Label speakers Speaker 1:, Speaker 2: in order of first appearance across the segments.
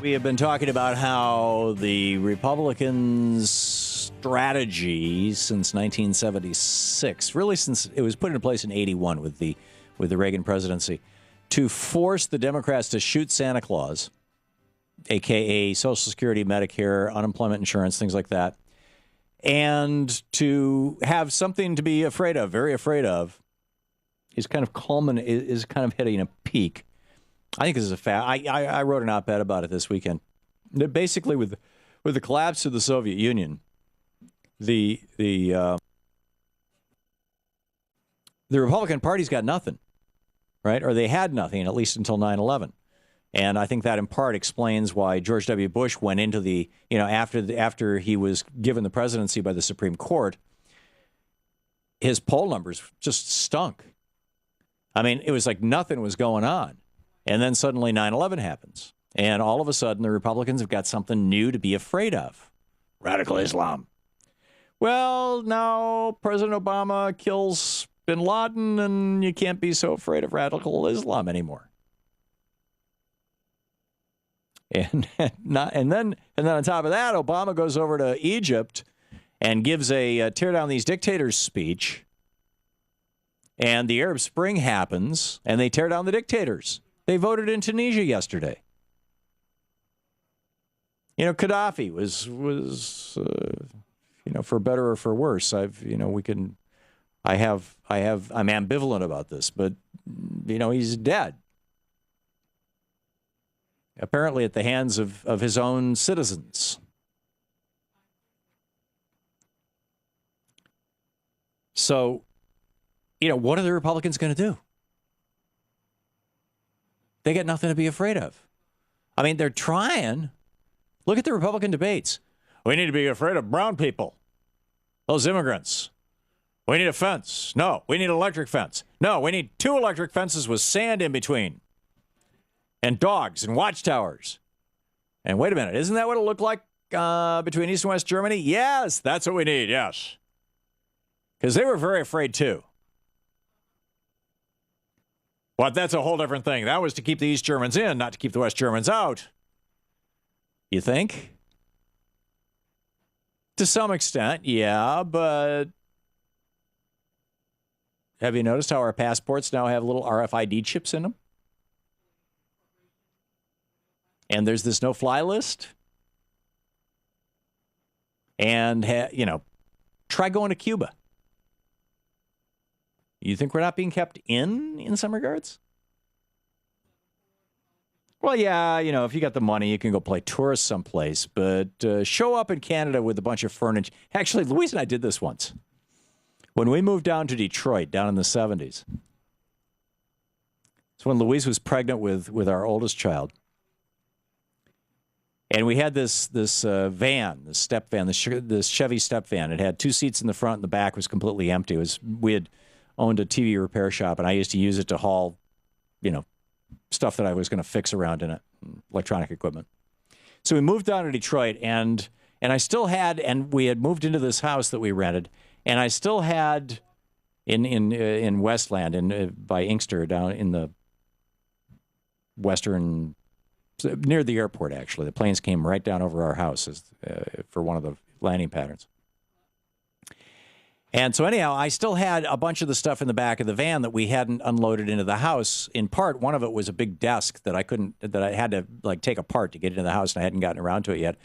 Speaker 1: We have been talking about how the Republicans' strategy since 1976, really since it was put into place in 81 with the Reagan presidency, to force the Democrats to shoot Santa Claus, a.k.a. Social Security, Medicare, unemployment insurance, things like that, and to have something to be afraid of, very afraid of, is kind of hitting a peak. I think this is a fact. I wrote an op-ed about it this weekend. That basically, with the collapse of the Soviet Union, the Republican Party's got nothing, right? Or they had nothing, at least until 9/11. And I think that in part explains why George W. Bush went into the, after he was given the presidency by the Supreme Court, his poll numbers just stunk. I mean, it was like nothing was going on. And then suddenly 9/11 happens. And all of a sudden, the Republicans have got something new to be afraid of. Radical Islam. Well, now President Obama kills bin Laden, and you can't be so afraid of radical Islam anymore. And then on top of that, Obama goes over to Egypt and gives a tear down these dictators speech. And the Arab Spring happens, and they tear down the dictators. They voted in Tunisia yesterday. Gaddafi was for better or for worse. I'm ambivalent about this, but he's dead. Apparently at the hands of his own citizens. So, what are the Republicans going to do? They got nothing to be afraid of. I mean, they're trying. Look at the Republican debates. We need to be afraid of brown people, those immigrants. We need a fence. No, we need an electric fence. No, we need 2 electric fences with sand in between. And dogs and watchtowers. And wait a minute, isn't that what it looked like between East and West Germany? Yes, that's what we need, yes. Because they were very afraid, too. But that's a whole different thing. That was to keep the East Germans in, not to keep the West Germans out. You think? To some extent, yeah, but have you noticed how our passports now have little RFID chips in them? And there's this no-fly list. And, try going to Cuba. You think we're not being kept in some regards? Well, yeah, if you got the money, you can go play tourist someplace. But show up in Canada with a bunch of furniture. Actually, Louise and I did this once. When we moved down to Detroit, down in the 70s. It's when Louise was pregnant with our oldest child. And we had this van, this step van, this Chevy step van. It had 2 seats in the front, and the back was completely empty. We had owned a TV repair shop, and I used to use it to haul, stuff that I was going to fix around in it, electronic equipment. So we moved down to Detroit, and I still had, and we had moved into this house that we rented, and I still had in Westland, by Inkster, down in the western, near the airport, actually. The planes came right down over our house for one of the landing patterns. And so anyhow, I still had a bunch of the stuff in the back of the van that we hadn't unloaded into the house. In part, one of it was a big desk that I had to take apart to get into the house, and I hadn't gotten around to it yet.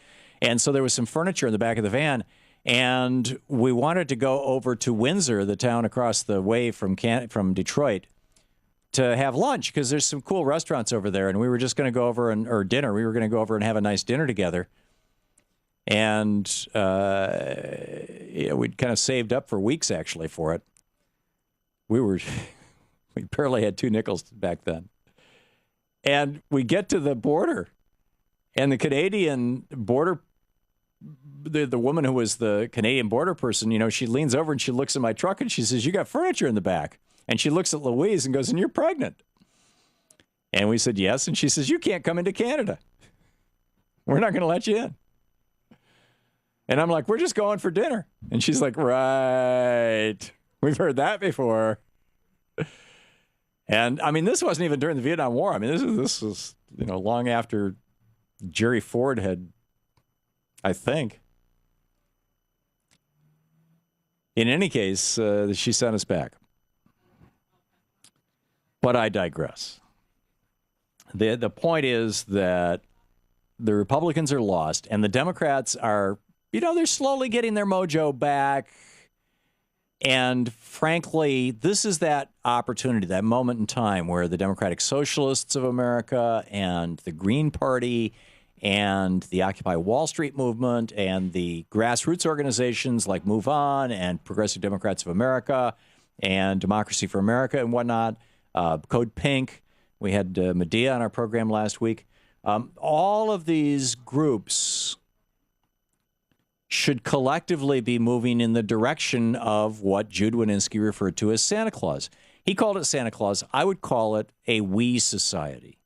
Speaker 1: And so there was some furniture in the back of the van, and we wanted to go over to Windsor, the town across the way from Detroit, to have lunch, because there's some cool restaurants over there, and we were just going to go over or dinner. We were going to go over and have a nice dinner together. And we'd kind of saved up for weeks, actually, for it. We barely had 2 nickels back then. And we get to the border, and the Canadian border, the woman who was the Canadian border person, she leans over and she looks at my truck and she says, "You got furniture in the back." And she looks at Louise and goes, "And you're pregnant?" And we said, "Yes." And she says, "You can't come into Canada. We're not going to let you in." And I'm like, "We're just going for dinner." And she's like, "Right. We've heard that before." And I mean, this wasn't even during the Vietnam War. I mean, this was long after Jerry Ford had, I think. In any case, she sent us back. But I digress. The point is that the Republicans are lost, and the Democrats are, they're slowly getting their mojo back. And frankly, this is that opportunity, that moment in time where the Democratic Socialists of America and the Green Party and the Occupy Wall Street movement and the grassroots organizations like Move On and Progressive Democrats of America and Democracy for America and whatnot, Code Pink. We had Medea on our program last week. All of these groups should collectively be moving in the direction of what Jude Wanniski referred to as Santa Claus. He called it Santa Claus. I would call it a we society,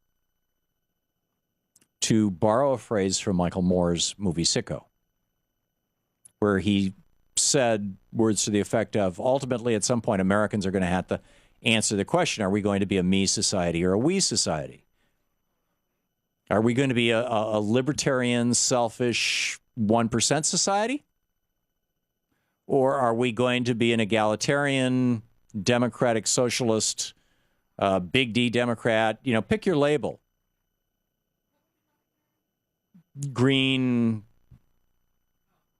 Speaker 1: to borrow a phrase from Michael Moore's movie Sicko, where he said words to the effect of, ultimately, at some point, Americans are going to have to answer the question, are we going to be a me society or a we society? Are we going to be a libertarian, selfish 1% society? Or are we going to be an egalitarian, democratic, socialist, big D Democrat? Pick your label. Green,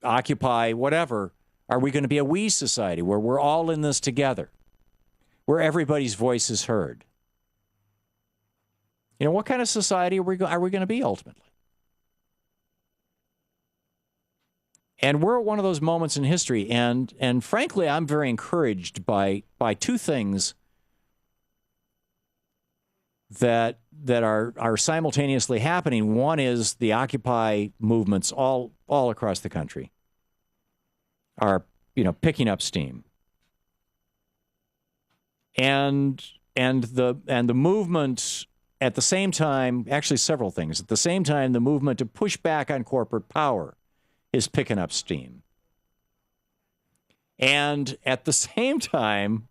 Speaker 1: Occupy, whatever. Are we going to be a we society where we're all in this together, where everybody's voice is heard? What kind of society are we going to be ultimately? And we're at one of those moments in history, and frankly, I'm very encouraged by two things that are simultaneously happening. One is the Occupy movements all across the country are picking up steam, and the movement at the same time, actually several things. At the same time, the movement to push back on corporate power is picking up steam. And at the same time,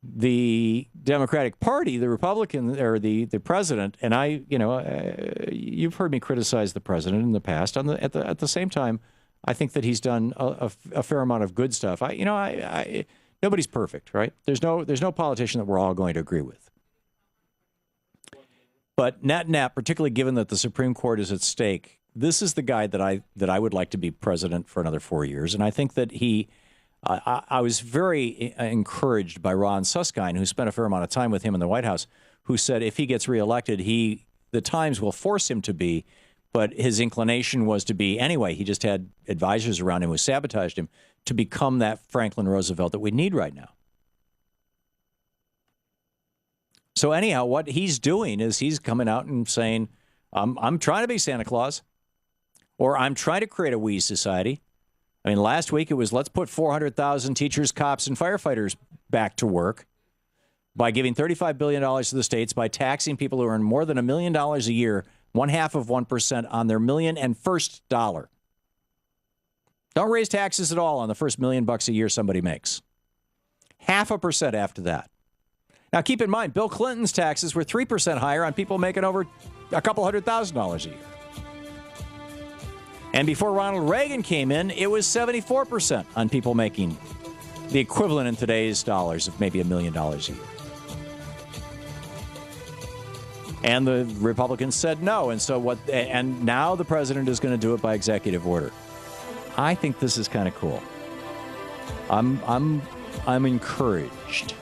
Speaker 1: the Democratic Party, the Republican, or the president, and you've heard me criticize the president in the past. At the same time, I think that he's done a fair amount of good stuff. Nobody's perfect, right? There's no politician that we're all going to agree with. But net, particularly given that the Supreme Court is at stake, this is the guy that I would like to be president for another 4 years. And I think that I was very encouraged by Ron Suskind, who spent a fair amount of time with him in the White House, who said if he gets reelected, the times will force him to be, but his inclination was to be anyway. He just had advisors around him who sabotaged him to become that Franklin Roosevelt that we need right now. So anyhow, what he's doing is he's coming out and saying, I'm trying to be Santa Claus, or I'm trying to create a we society. I mean, last week it was, let's put 400,000 teachers, cops, and firefighters back to work by giving $35 billion to the states, by taxing people who earn more than $1 million a year, 0.5% on their million and first dollar. Don't raise taxes at all on the first $1 million a year somebody makes. 0.5% after that. Now, keep in mind, Bill Clinton's taxes were 3% higher on people making over a couple $100,000 a year. And before Ronald Reagan came in, it was 74% on people making the equivalent in today's dollars of maybe $1 million a year. And the Republicans said no. And now the president is going to do it by executive order. I think this is kind of cool. I'm encouraged.